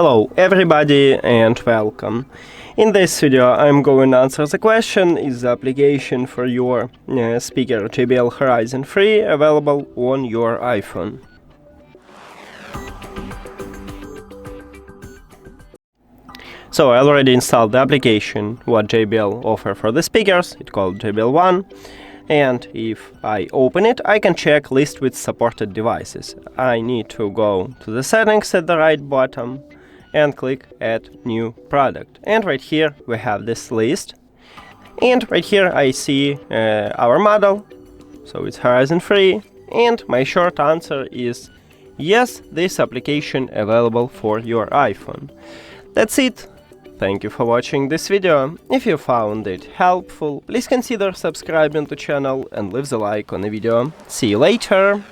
Hello everybody and welcome. In this video I'm going to answer the question: is the application for your speaker JBL Horizon 3 available on your iPhone? So I already installed the application what JBL offer for the speakers. It's called JBL ONE. And if I open it, I can check list with supported devices. I need to go to the settings at the right bottom and click add new product. And right here we have this list. And right here I see our model. So it's Horizon 3. And my short answer is yes, this application available for your iPhone. That's it. Thank you for watching this video. If you found it helpful, please consider subscribing to the channel and leave the like on the video. See you later!